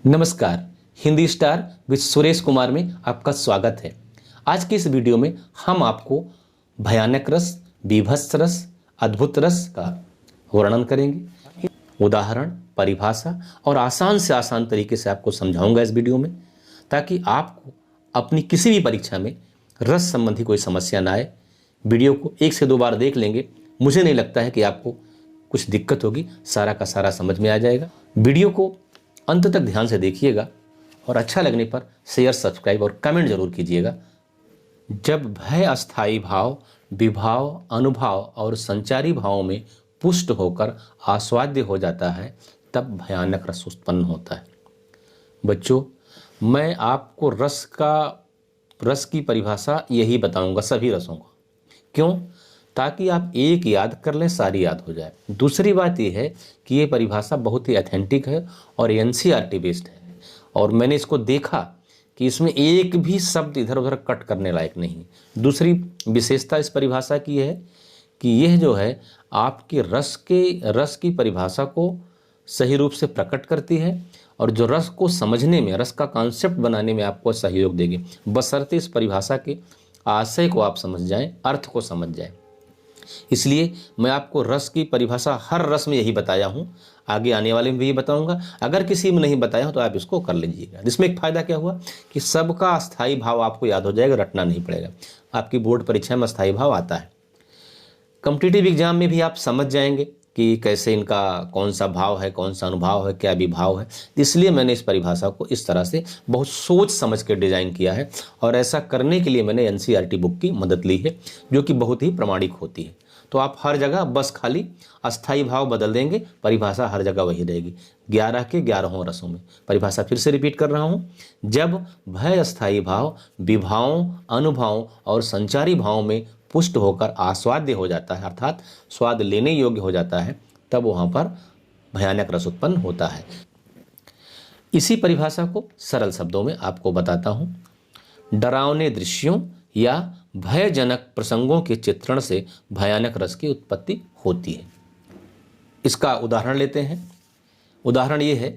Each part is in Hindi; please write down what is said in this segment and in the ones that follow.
नमस्कार। हिंदी स्टार विद सुरेश कुमार में आपका स्वागत है। आज की इस वीडियो में हम आपको भयानक रस, बीभत्स रस, अद्भुत रस का वर्णन करेंगे। उदाहरण, परिभाषा और आसान से आसान तरीके से आपको समझाऊंगा इस वीडियो में, ताकि आपको अपनी किसी भी परीक्षा में रस संबंधी कोई समस्या ना आए। वीडियो को 1 से 2 बार देख लेंगे, मुझे नहीं लगता है कि आपको कुछ दिक्कत होगी, सारा का सारा समझ में आ जाएगा। वीडियो को अंत तक ध्यान से देखिएगा और अच्छा लगने पर शेयर, सब्सक्राइब और कमेंट जरूर कीजिएगा। जब भय अस्थायी भाव, विभाव, अनुभाव और संचारी भावों में पुष्ट होकर आस्वाद्य हो जाता है, तब भयानक रस उत्पन्न होता है। बच्चों, मैं आपको रस की परिभाषा यही बताऊंगा, सभी रसों को। क्यों? ताकि आप एक याद कर लें, सारी याद हो जाए। दूसरी बात यह है कि ये परिभाषा बहुत ही ऑथेंटिक है और एनसीईआरटी बेस्ड है, और मैंने इसको देखा कि इसमें एक भी शब्द इधर उधर कट करने लायक नहीं। दूसरी विशेषता इस परिभाषा की है कि यह जो है आपके रस की परिभाषा को सही रूप से प्रकट करती है, और जो रस को समझने में, रस का कॉन्सेप्ट बनाने में आपको सहयोग देगी, बशर्ते इस परिभाषा के आशय को आप समझ जाएं, अर्थ को समझ जाएं। इसलिए मैं आपको रस की परिभाषा हर रस में यही बताया हूं, आगे आने वाले में भी यही बताऊंगा। अगर किसी में नहीं बताया हो तो आप इसको कर लीजिएगा। इसमें एक फायदा क्या हुआ कि सबका अस्थायी भाव आपको याद हो जाएगा, रटना नहीं पड़ेगा। आपकी बोर्ड परीक्षा में अस्थायी भाव आता है, कॉम्पिटिटिव एग्जाम में भी आप समझ जाएंगे कि कैसे इनका कौन सा भाव है, कौन सा अनुभाव है, क्या विभाव है। इसलिए मैंने इस परिभाषा को इस तरह से बहुत सोच समझ के डिजाइन किया है, और ऐसा करने के लिए मैंने एनसीईआरटी बुक की मदद ली है, जो कि बहुत ही प्रामाणिक होती है। तो आप हर जगह बस खाली अस्थायी भाव बदल देंगे, परिभाषा हर जगह वही रहेगी। 11 के 11 रसों में परिभाषा फिर से रिपीट कर रहा हूँ। जब भय अस्थायी भाव, विभावों, अनुभावों और संचारी भावों में पुष्ट होकर आस्वाद्य हो जाता है, अर्थात स्वाद लेने योग्य हो जाता है, तब वहां पर भयानक रस उत्पन्न होता है। इसी परिभाषा को सरल शब्दों में आपको बताता हूं। डरावने दृश्यों या भयजनक प्रसंगों के चित्रण से भयानक रस की उत्पत्ति होती है। इसका उदाहरण लेते हैं। उदाहरण ये है,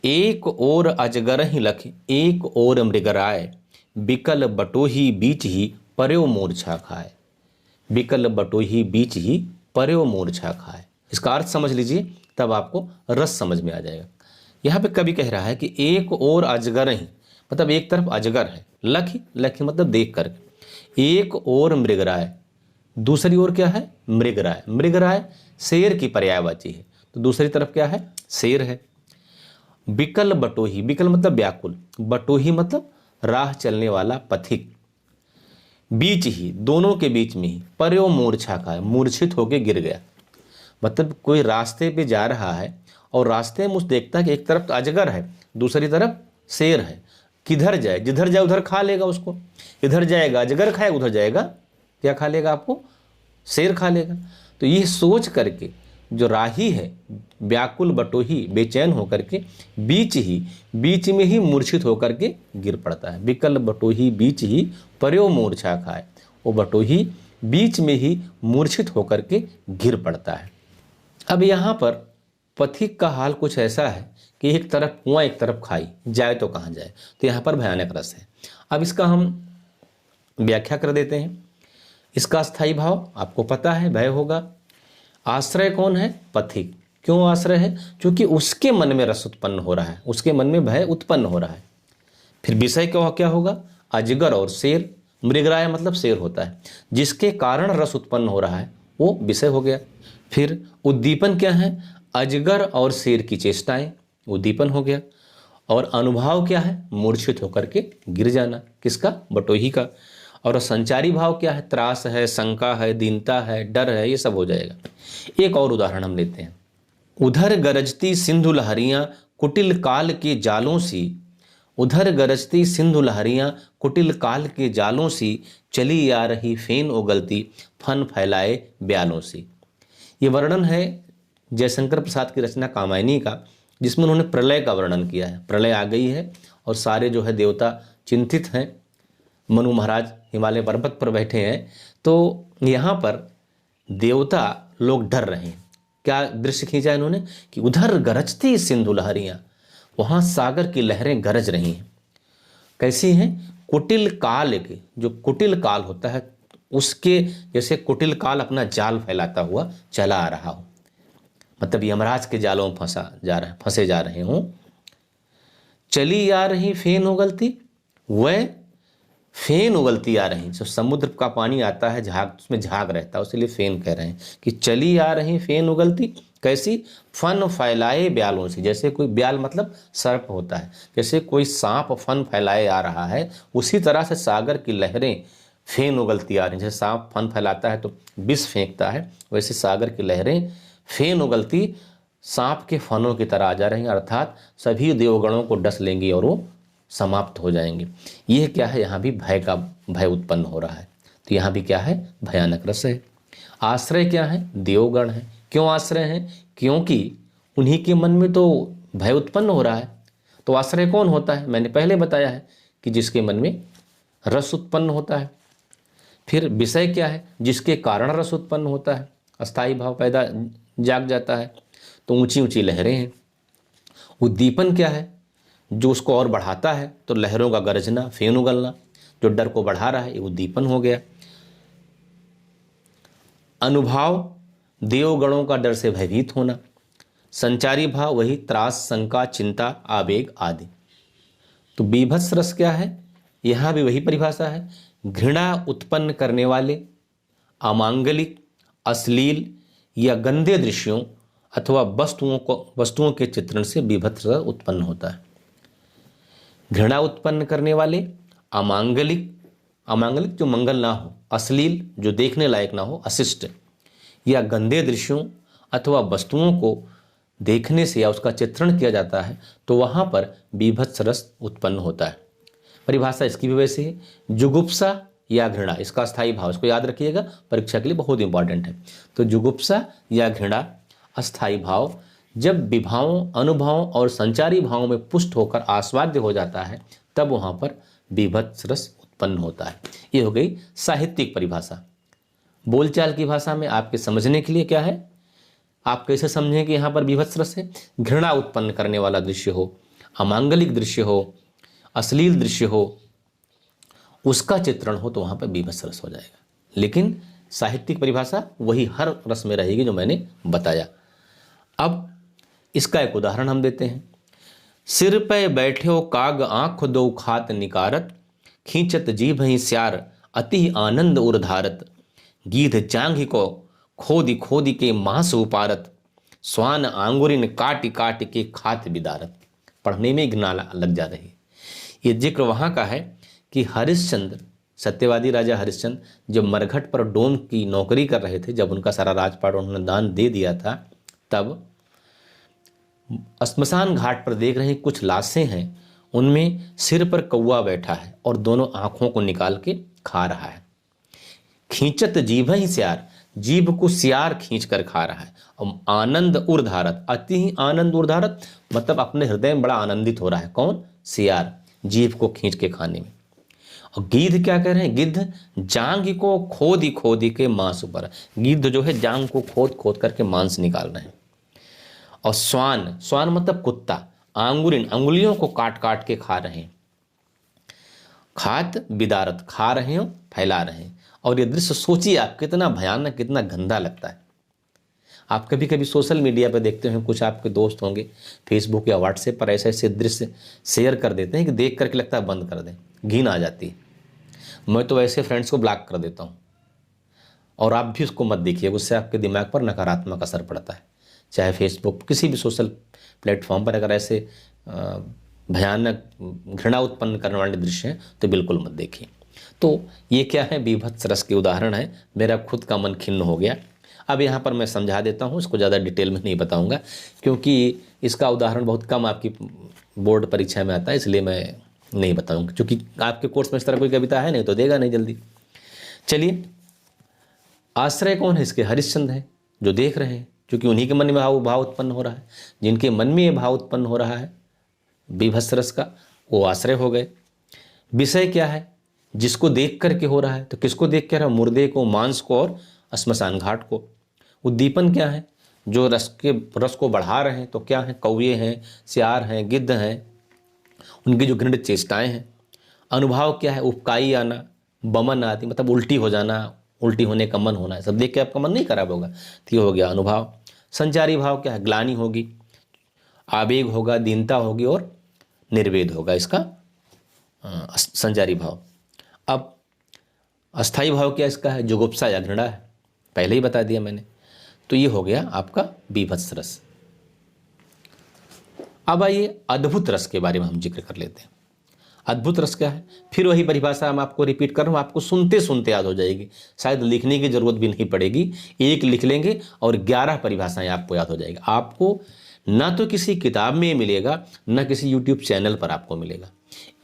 एक ओर अजगर ही लख, एक ओर मृगराय, बिकल बटोही बीच ही पर्यो मूर्छा खाए। बिकल बटोही बीच ही पर्यो मूर्छा खाए। इसका अर्थ समझ लीजिए, तब आपको रस समझ में आ जाएगा। यहाँ पे कवि कह रहा है कि एक ओर अजगर ही, मतलब एक तरफ अजगर है, लख मतलब देख कर, एक ओर मृगराय, दूसरी ओर क्या है? मृगराय। मृगराय शेर की पर्यायवाची है, तो दूसरी तरफ क्या है? शेर है। बिकल बटोही, बिकल मतलब व्याकुल, बटोही मतलब राह चलने वाला पथिक, बीच ही, दोनों के बीच में ही, पर्यो मूर्छा खाए, मूर्छित होके गिर गया। मतलब कोई रास्ते पे जा रहा है और रास्ते में उस देखता है कि एक तरफ तो अजगर है, दूसरी तरफ शेर है, किधर जाए? जिधर जाए उधर खा लेगा उसको। इधर जाएगा अजगर खाएगा, उधर जाएगा क्या खा लेगा? आपको शेर खा लेगा। तो ये सोच करके जो राही है, व्याकुल बटोही, बेचैन होकर के बीच में ही मूर्छित होकर के गिर पड़ता है। विकल बटोही बीच ही पर्यो मूर्छा खाए, वो बटोही बीच में ही मूर्छित होकर के गिर पड़ता है। अब यहाँ पर पथिक का हाल कुछ ऐसा है कि एक तरफ कुआं, एक तरफ खाई, जाए तो कहाँ जाए। तो यहाँ पर भयानक रस है। अब इसका हम व्याख्या कर देते हैं। इसका स्थायी भाव आपको पता है, भय होगा। आश्रय कौन है? पथिक। क्यों आश्रय है? क्योंकि उसके मन में रस उत्पन्न हो रहा है, उसके मन में भय उत्पन्न हो रहा है। फिर विषय क्या होगा? अजगर और शेर। मृगराय मतलब शेर होता है, जिसके कारण रस उत्पन्न हो रहा है, वो विषय हो गया। फिर उद्दीपन क्या है? अजगर और शेर की चेष्टाएं, उद्दीपन हो गया। और अनुभाव क्या है? मूर्छित होकर के गिर जाना। किसका? बटोही का। और संचारी भाव क्या है? त्रास है, शंका है, दीनता है, डर है, ये सब हो जाएगा। एक और उदाहरण हम लेते हैं। उधर गरजती सिंधु लहरियां कुटिल काल के जालों सी, उधर गरजती सिंधु लहरियां कुटिल काल के जालों सी, चली आ रही फेन उगलती फन फैलाए ब्यालों सी। ये वर्णन है जयशंकर प्रसाद की रचना कामायनी का, जिसमें उन्होंने प्रलय का वर्णन किया है। प्रलय आ गई है और सारे जो है देवता चिंतित हैं। मनु महाराज हिमालय पर्वत पर बैठे हैं, तो यहाँ पर देवता लोग डर रहे हैं। क्या दृश्य खींचा इन्होंने कि उधर गरजती सिंधु लहरियां, वहाँ सागर की लहरें गरज रही हैं। कैसी हैं? कुटिल काल के, जो कुटिल काल होता है उसके जैसे कुटिल काल अपना जाल फैलाता हुआ चला आ रहा हो, मतलब यमराज के जालों में फंसे जा रहे हों। चली आ रही फेन उगलती, वह फेन उगलती आ रही, जो समुद्र का पानी आता है झाग, उसमें झाग रहता है, उसलिए फेन कह रहे हैं कि चली आ रही फेन उगलती। कैसी? फन फैलाए ब्यालों से, जैसे कोई ब्याल मतलब सर्प होता है, जैसे कोई सांप फन फैलाए आ रहा है, उसी तरह से सागर की लहरें फेन उगलती आ रही। जैसे सांप फन फैलाता है तो विष फेंकता है, वैसे सागर की लहरें फेन उगलती सांप के फनों की तरह आ जा रही हैं, अर्थात सभी देवगणों को डस लेंगी और वो समाप्त हो जाएंगे। यह क्या है? यहाँ भी भय उत्पन्न हो रहा है। तो यहाँ भी क्या है? भयानक रस है। आश्रय क्या है? देवगण है। क्यों आश्रय है? क्योंकि उन्हीं के मन में तो भय उत्पन्न हो रहा है। तो आश्रय कौन होता है? मैंने पहले बताया है कि जिसके मन में रस उत्पन्न होता है। फिर विषय क्या है? जिसके कारण रस उत्पन्न होता है, अस्थाई भाव पैदा जाग जाता है। तो ऊंची ऊंची लहरें हैं। उद्दीपन क्या है? जो उसको और बढ़ाता है, तो लहरों का गरजना, फेन उगलना, जो डर को बढ़ा रहा है, ये उद्दीपन हो गया। अनुभाव, देवगणों का डर से भयभीत होना। संचारी भाव, वही त्रास, शंका, चिंता, आवेग आदि। तो बीभत्स रस क्या है? यहां भी वही परिभाषा है, घृणा उत्पन्न करने वाले, अमांगलिक, अश्लील या गंदे दृश्यों अथवा वस्तुओं के चित्रण से बीभत्स रस उत्पन्न होता है। घृणा उत्पन्न करने वाले, अमांगलिक, अमांगलिक जो मंगल ना हो, अश्लील जो देखने लायक ना हो, अशिष्ट, या गंदे दृश्यों अथवा वस्तुओं को देखने से या उसका चित्रण किया जाता है तो वहाँ पर बीभत्स रस उत्पन्न होता है। परिभाषा इसकी भी वैसे है, जुगुप्सा या घृणा, इसका स्थायी भाव, इसको याद रखिएगा, परीक्षा के लिए बहुत इंपॉर्टेंट है। तो जुगुप्सा या घृणा अस्थाई भाव जब विभावों, अनुभवों और संचारी भावों में पुष्ट होकर आस्वाद्य हो जाता है, तब वहाँ पर बीभत्स रस उत्पन्न होता है। ये हो गई साहित्यिक परिभाषा। बोलचाल की भाषा में आपके समझने के लिए क्या है, आप कैसे समझें कि यहाँ पर बीभत्स रस है? घृणा उत्पन्न करने वाला दृश्य हो, अमांगलिक दृश्य हो, अश्लील दृश्य हो, उसका चित्रण हो, तो वहाँ पर बीभत्स रस हो जाएगा। लेकिन साहित्यिक परिभाषा वही हर रस में रहेगी जो मैंने बताया। अब इसका एक उदाहरण हम देते हैं। सिर पे बैठे हो काग आंख दो खात निकारत, खींचत जीभ ही स्यार अति आनंद उर्धारत, गीध जांघ को खोदी खोदी के मांस उपारत, स्वान आंगुरिन काट काट के खात बिदारत। पढ़ने में घृणा लग जा रही है। ये जिक्र वहाँ का है कि हरिश्चंद्र, सत्यवादी राजा हरिश्चंद्र जब मरघट पर डोम की नौकरी कर रहे थे, जब उनका सारा राजपाट उन्होंने दान दे दिया था, तब श्मशान घाट पर देख रहे हैं कुछ लाशें हैं, उनमें सिर पर कौवा बैठा है और दोनों आंखों को निकाल के खा रहा है। खींचत जीभ ही स्यार, जीभ को सियार खींच कर खा रहा है। और आनंद उर्धारत, अति ही आनंद उर्धारत, मतलब अपने हृदय में बड़ा आनंदित हो रहा है। कौन? सियार, जीभ को खींच के खाने में। और गिद्ध क्या कह रहे हैं? गिद्ध जांघ को खोदी खोदी के मांस ऊपर, गिद्ध जो है जांघ को खोद खोद करके मांस निकाल रहे हैं। और स्वान, स्वान मतलब कुत्ता, आंगुरिन, अंगुलियों को काट काट के खा रहे हैं। खात बिदारत, खा रहे हो, फैला रहे हैं। और ये दृश्य सोचिए आप, कितना भयानक, कितना गंदा लगता है। आप कभी कभी सोशल मीडिया पर देखते हैं, कुछ आपके दोस्त होंगे फेसबुक या व्हाट्सएप पर ऐसे ऐसे दृश्य शेयर कर देते हैं कि देख करके लगता है बंद कर दें, घिन आ जाती है। मैं तो ऐसे फ्रेंड्स को ब्लॉक कर देता हूँ। और आप भी उसको मत देखिए, उससे आपके दिमाग पर नकारात्मक असर पड़ता है। चाहे फेसबुक, किसी भी सोशल प्लेटफॉर्म पर अगर ऐसे भयानक घृणा उत्पन्न करने वाले दृश्य हैं तो बिल्कुल मत देखिए। तो ये क्या है? बीभत्स रस के उदाहरण है। मेरा खुद का मन खिन्न हो गया। अब यहाँ पर मैं समझा देता हूँ, इसको ज़्यादा डिटेल में नहीं बताऊँगा क्योंकि इसका उदाहरण बहुत कम आपकी बोर्ड परीक्षा में आता है, इसलिए मैं नहीं बताऊँगा। क्योंकि आपके कोर्स में इस तरह कोई कविता है नहीं तो देगा नहीं जल्दी। चलिए, आश्रय कौन है इसके? हरिश्चंद्र है, जो देख रहे हैं, क्योंकि उन्हीं के मन में भाव उत्पन्न हो रहा है। जिनके मन में ये भाव उत्पन्न हो रहा है बीभत्स रस का, वो आश्रय हो गए। विषय क्या है? जिसको देख करके हो रहा है। तो किसको देख कर? मुर्दे को, मांस को और श्मशान घाट को। उद्दीपन क्या है? जो रस को बढ़ा रहे हैं तो क्या हैं, कौवे हैं, सियार हैं, गिद्ध हैं, उनकी जो घृणित चेष्टाएं हैं। अनुभाव क्या है, उपकाई आना, बमन आदि, मतलब उल्टी हो जाना, उल्टी होने का मन होना है, सब देख के आपका मन नहीं खराब होगा, तो ये हो गया अनुभाव। संचारी भाव क्या है, ग्लानि होगी, आवेग होगा, दीनता होगी और निर्वेद होगा, इसका संचारी भाव। अब अस्थाई भाव क्या इसका है, जुगुप्सा या घृणा है, पहले ही बता दिया मैंने। तो ये हो गया आपका बीभत्स रस। अब आइए अद्भुत रस के बारे में हम जिक्र कर लेते हैं। अद्भुत रस क्या है, फिर वही परिभाषा मैं आपको रिपीट कर रहा हूँ, आपको सुनते सुनते याद हो जाएगी, शायद लिखने की जरूरत भी नहीं पड़ेगी। एक लिख लेंगे और 11 परिभाषाएं आपको याद हो जाएगी। आपको ना तो किसी किताब में मिलेगा, ना किसी यूट्यूब चैनल पर आपको मिलेगा।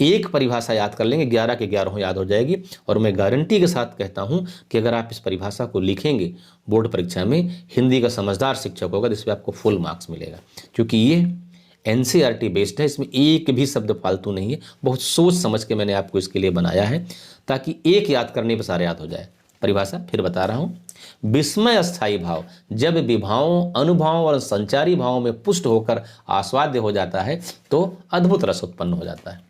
एक परिभाषा याद कर लेंगे, 11 के 11 याद हो जाएगी। और मैं गारंटी के साथ कहता हूं कि अगर आप इस परिभाषा को लिखेंगे बोर्ड परीक्षा में, हिंदी का समझदार शिक्षक होगा, जिसमें आपको फुल मार्क्स मिलेगा। क्योंकि ये NCERT बेस्ड है, इसमें एक भी शब्द फालतू नहीं है। बहुत सोच समझ के मैंने आपको इसके लिए बनाया है, ताकि एक याद करने पर सारे याद हो जाए। परिभाषा फिर बता रहा हूं, विस्मय अस्थाई भाव जब विभावों, अनुभावों और संचारी भावों में पुष्ट होकर आस्वाद्य हो जाता है तो अद्भुत रस उत्पन्न हो जाता है।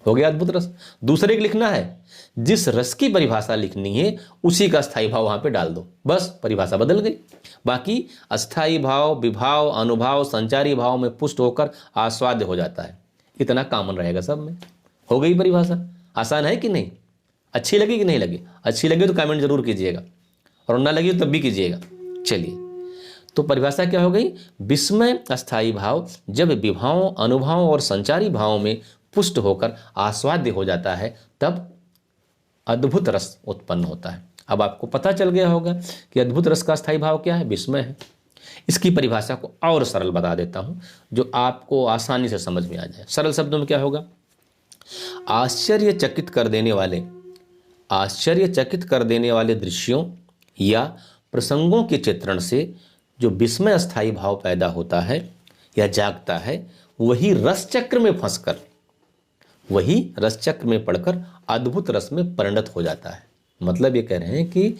हो गया अद्भुत रस। दूसरे को लिखना है, जिस रस की परिभाषा लिखनी है उसी का अस्थाई भाव वहां पे डाल दो, बस परिभाषा बदल गई। बाकी अस्थाई भाव, विभाव, अनुभाव, संचारी भाव में पुष्ट होकर आस्वाद्य हो जाता है, इतना कॉमन रहेगा सब में। हो गई परिभाषा। आसान है कि नहीं? अच्छी लगी कि नहीं लगी? अच्छी लगी तो कमेंट जरूर कीजिएगा, और ना लगी तो तब भी कीजिएगा। चलिए, तो परिभाषा क्या हो गई, विस्मय अस्थाई भाव जब विभावों, अनुभावों और संचारी भावों में पुष्ट होकर आस्वाद्य हो जाता है तब अद्भुत रस उत्पन्न होता है। अब आपको पता चल गया होगा कि अद्भुत रस का स्थायी भाव क्या है, विस्मय है। इसकी परिभाषा को और सरल बता देता हूं, जो आपको आसानी से समझ में आ जाए। सरल शब्दों में क्या होगा, आश्चर्यचकित कर देने वाले दृश्यों या प्रसंगों के चित्रण से जो विस्मय अस्थाई भाव पैदा होता है या जागता है, वही रस चक्र में पड़कर अद्भुत रस में परिणत हो जाता है। मतलब ये कह रहे हैं कि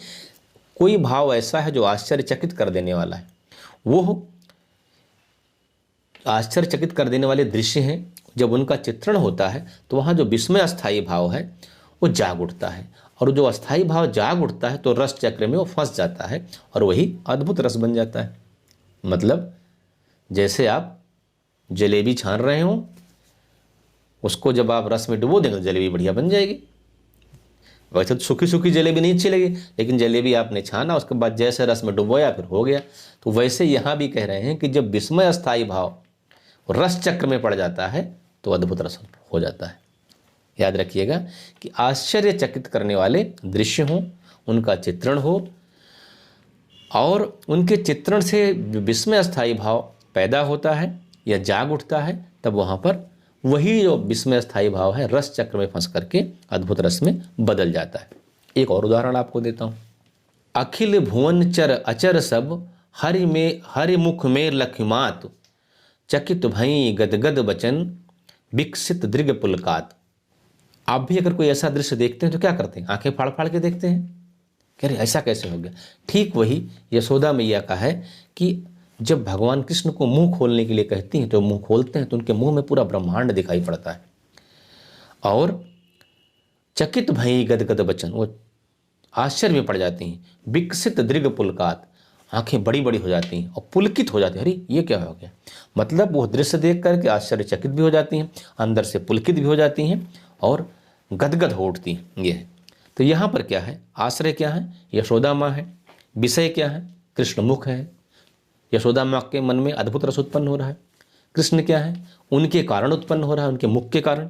कोई भाव ऐसा है जो आश्चर्यचकित कर देने वाला है, वो आश्चर्यचकित कर देने वाले दृश्य हैं, जब उनका चित्रण होता है तो वहाँ जो विस्मय अस्थाई भाव है वो जाग उठता है, और जो अस्थाई भाव जाग उठता है तो रस चक्र में वो फंस जाता है और वही अद्भुत रस बन जाता है। मतलब जैसे आप जलेबी छान रहे हो, उसको जब आप रस में डुबो देंगे तो जलेबी बढ़िया बन जाएगी। वैसे तो सूखी सूखी जलेबी नहीं अच्छी लगी, लेकिन जलेबी आपने छाना, उसके बाद जैसे रस में डुबोया फिर हो गया। तो वैसे यहाँ भी कह रहे हैं कि जब विस्मय अस्थाई भाव रस चक्र में पड़ जाता है तो अद्भुत रस हो जाता है। याद रखिएगा कि आश्चर्यचकित करने वाले दृश्य हों, उनका चित्रण हो, और उनके चित्रण से विस्मय अस्थाई भाव पैदा होता है या जाग उठता है, तब वहाँ पर वही जो विस्मय स्थायी भाव है रस चक्र में फंस करके अद्भुत रस में बदल जाता है। एक और उदाहरण आपको देता हूं, अखिल भुवन चर अचर सब हरि मुख में लखिमात, चकित भई गदगद बचन विकसित दृग पुलकात। आप भी अगर कोई ऐसा दृश्य देखते हैं तो क्या करते हैं, आंखें फाड़ फाड़ के देखते हैं, कह रहे ऐसा कैसे हो गया। ठीक वही यशोदा मैया का है कि जब भगवान कृष्ण को मुंह खोलने के लिए कहती हैं तो मुंह खोलते हैं तो उनके मुंह में पूरा ब्रह्मांड दिखाई पड़ता है। और चकित भई गदगद बचन, वो आश्चर्य में पड़ जाती हैं। विकसित दृग पुलकात, आंखें बड़ी बड़ी हो जाती हैं और पुलकित हो जाती हैं, अरे ये क्या हो गया। मतलब वो दृश्य देख करके आश्चर्यचकित भी हो जाती हैं, अंदर से पुलकित भी हो जाती हैं और गदगद हो उठती हैं। ये है। तो यहाँ पर क्या है, आश्रय क्या है, यशोदा माँ है, विषय क्या है, कृष्ण मुख है। यशोदा माँ के मन में अद्भुत रस उत्पन्न हो रहा है। कृष्ण क्या है, उनके कारण उत्पन्न हो रहा है, उनके मुख के कारण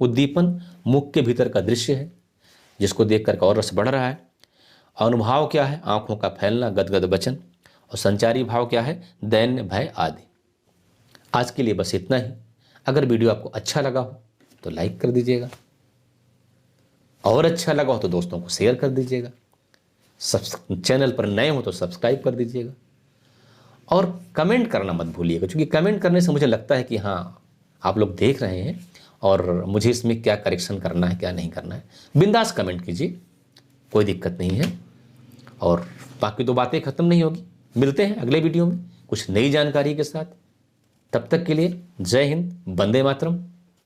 उद्दीपन, मुख के भीतर का दृश्य है जिसको देख कर और रस बढ़ रहा है। अनुभाव क्या है, आंखों का फैलना, गदगद बचन। और संचारी भाव क्या है, दैन्य, भय आदि। आज के लिए बस इतना ही। अगर वीडियो आपको अच्छा लगा हो तो लाइक कर दीजिएगा, और अच्छा लगा हो तो दोस्तों को शेयर कर दीजिएगा। चैनल पर नए हो तो सब्सक्राइब कर दीजिएगा, और कमेंट करना मत भूलिएगा, क्योंकि कमेंट करने से मुझे लगता है कि हाँ आप लोग देख रहे हैं और मुझे इसमें क्या करेक्शन करना है क्या नहीं करना है। बिंदास कमेंट कीजिए, कोई दिक्कत नहीं है। और बाकी तो बातें ख़त्म नहीं होगी, मिलते हैं अगले वीडियो में कुछ नई जानकारी के साथ। तब तक के लिए जय हिंद, वंदे मातरम।